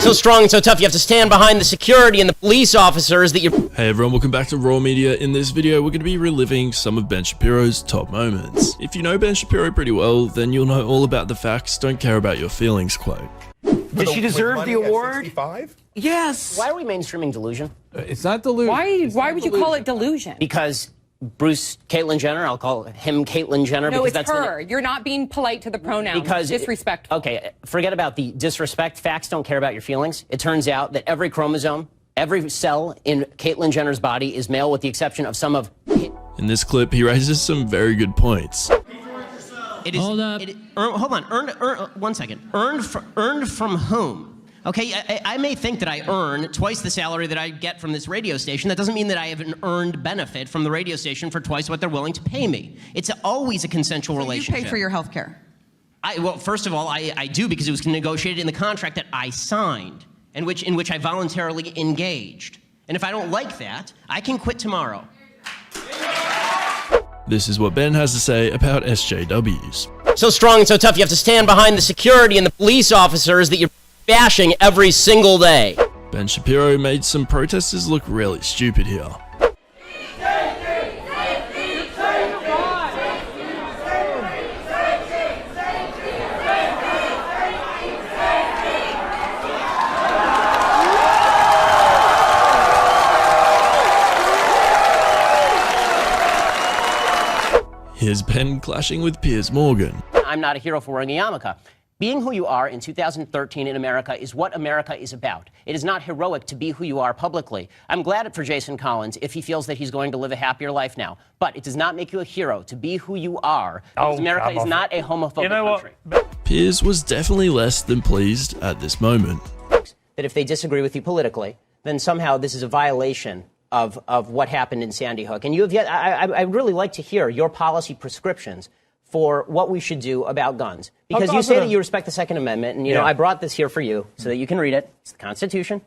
So strong and so tough, you have to stand behind the security and the police officers that you... Hey everyone, welcome back to Raw Media. In this video, we're going to be reliving some of Ben Shapiro's top moments. If you know Ben Shapiro pretty well, then you'll know all about the facts, don't care about your feelings quote. Does she deserve the award? Yes. Why are we mainstreaming delusion? It's not delusion. Why would you call it delusion? Because Bruce Caitlyn Jenner, I'll call him Caitlyn Jenner. No, because it's her. You're not being polite to the pronouns. Because disrespectful. Okay, forget about the disrespect. Facts don't care about your feelings. It turns out that every chromosome, every cell in Caitlyn Jenner's body is male with the exception of some of... In this clip, he raises some very good points. It is, hold up. Hold on. Earn 1 second. Earned from whom? Okay, I may think that I earn twice the salary that I get from this radio station. That doesn't mean that I have an earned benefit from the radio station for twice what they're willing to pay me. It's always a consensual relationship. You pay for your health care? Well, first of all, I do because it was negotiated in the contract that I signed, in which I voluntarily engaged. And if I don't like that, I can quit tomorrow. This is what Ben has to say about SJWs. So strong and so tough, you have to stand behind the security and the police officers that you're bashing every single day. Ben Shapiro made some protesters look really stupid here. Here's Ben clashing with Piers Morgan. I'm not a hero for wearing a yarmulke. Being who you are in 2013 in America is what America is about. It is not heroic to be who you are publicly. I'm glad for Jason Collins if he feels that he's going to live a happier life now. But it does not make you a hero to be who you are, because America is not a homophobic country. Piers was definitely less than pleased at this moment. That if they disagree with you politically, then somehow this is a violation of what happened in Sandy Hook. And you have yet, I'd really like to hear your policy prescriptions for what we should do about guns. Because you say that you respect the Second Amendment, and, you know, I brought this here for you so that you can read it. It's the Constitution.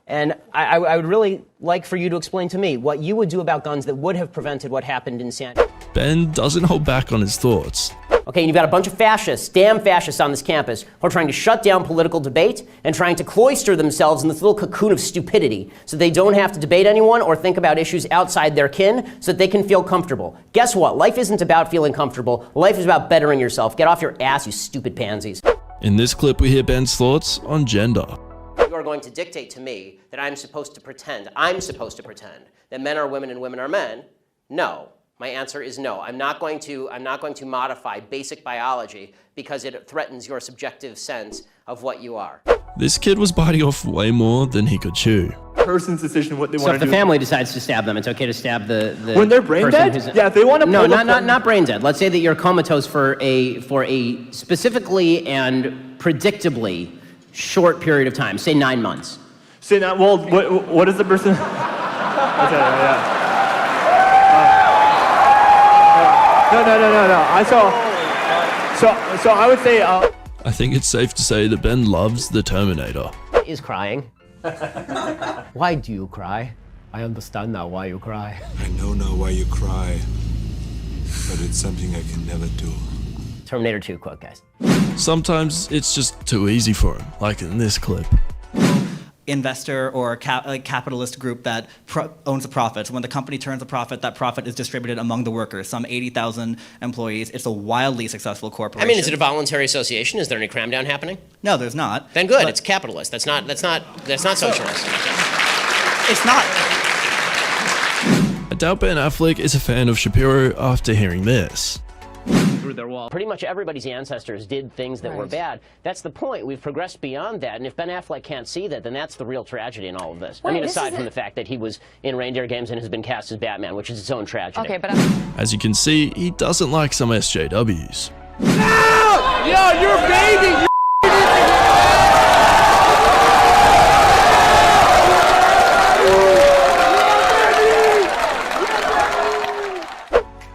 And I would really like for you to explain to me what you would do about guns that would have prevented what happened in Sandy. Ben doesn't hold back on his thoughts. Okay, and you've got a bunch of fascists, damn fascists on this campus, who are trying to shut down political debate and trying to cloister themselves in this little cocoon of stupidity so they don't have to debate anyone or think about issues outside their kin so that they can feel comfortable. Guess what? Life isn't about feeling comfortable. Life is about bettering yourself. Get off your ass, you stupid pansies. In this clip, we hear Ben's thoughts on gender. You are going to dictate to me that I'm supposed to pretend that men are women and women are men. No. My answer is no. I'm not going to modify basic biology because it threatens your subjective sense of what you are. This kid was biting off way more than he could chew. Person's decision what they want to do. So if the family decides to stab them, it's okay to stab the when they're brain dead? Yeah, if they want to. No, not brain dead. Let's say that you're comatose for a specifically and predictably short period of time, say 9 months. Say that. Well, what is the person? Yeah. No. So I would say. I think it's safe to say that Ben loves the Terminator. Is crying. Why do you cry? I understand now why you cry. I know now why you cry, but it's something I can never do. Terminator 2 quote, guys. Sometimes it's just too easy for him, like in this clip. Investor or capitalist group that owns the profits. When the company turns a profit, that profit is distributed among the workers, some 80,000 employees. It's a wildly successful corporation. I mean, is it a voluntary association? Is there any cramdown happening? No, there's not. Then good, it's capitalist. That's not socialist. It's not. I doubt Ben Affleck is a fan of Shapiro after hearing this. Through their wall. Pretty much everybody's ancestors did things that were bad. That's the point. We've progressed beyond that. And if Ben Affleck can't see that, then that's the real tragedy in all of this. I mean, aside from the fact that he was in Reindeer Games and has been cast as Batman, which is its own tragedy. Okay, but as you can see, he doesn't like some SJWs. No! Yo, you're baby!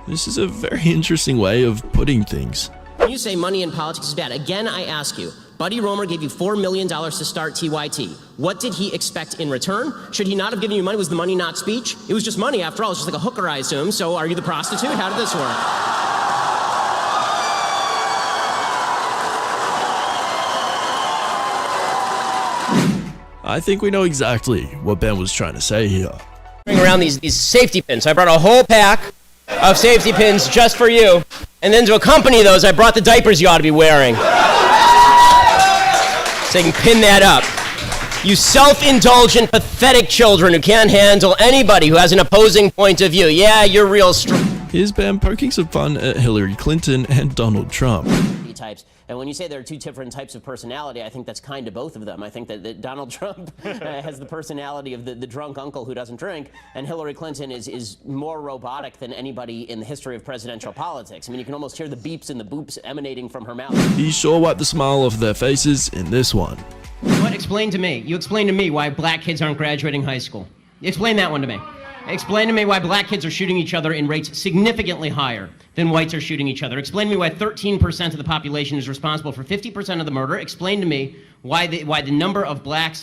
This is a very interesting way of putting things. When you say money in politics is bad, again, I ask you, Buddy Roemer gave you $4 million to start TYT. What did he expect in return? Should he not have given you money? Was the money not speech? It was just money, after all. It's just like a hooker, I assume. So are you the prostitute? How did this work? I think we know exactly what Ben was trying to say here. Bring around these safety pins. I brought a whole pack of safety pins just for you. And then to accompany those, I brought the diapers you ought to be wearing. So you can pin that up. You self-indulgent, pathetic children who can't handle anybody who has an opposing point of view. Yeah, you're real strong. Here's Ben poking some fun at Hillary Clinton and Donald Trump. Types. And when you say there are two different types of personality, I think that's kind of both of them. I think that Donald Trump has the personality of the drunk uncle who doesn't drink, and Hillary Clinton is more robotic than anybody in the history of presidential politics. I mean, you can almost hear the beeps and the boops emanating from her mouth. He sure wiped the smile off their faces in this one. What? Explain to me. You explain to me why black kids aren't graduating high school. Explain that one to me. Explain to me why black kids are shooting each other in rates significantly higher than whites are shooting each other. Explain to me why 13% of the population is responsible for 50% of the murder. Explain to me why the number of black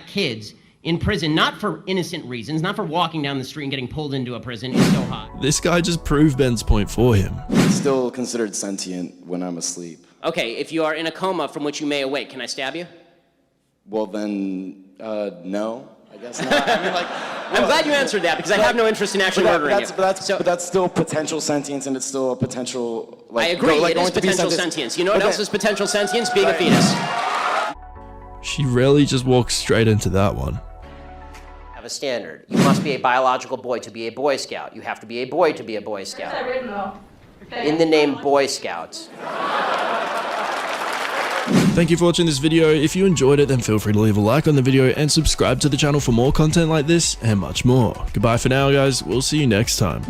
kids in prison, not for innocent reasons, not for walking down the street and getting pulled into a prison, is so high. This guy just proved Ben's point for him. Still considered sentient when I'm asleep. Okay, if you are in a coma from which you may awake, can I stab you? Well then, no, I guess not. I mean, like, I'm glad you answered that, because I have no interest in actually murdering you. But that's still potential sentience, and it's still a potential, like... I agree, like, it is potential sentience. You know what else is potential sentience? Being a fetus. She really just walked straight into that one. Have a standard. You must be a biological boy to be a Boy Scout. You have to be a boy to be a Boy Scout. In the name Boy Scouts. Thank you for watching this video. If you enjoyed it, then feel free to leave a like on the video and subscribe to the channel for more content like this and much more. Goodbye for now, guys. We'll see you next time.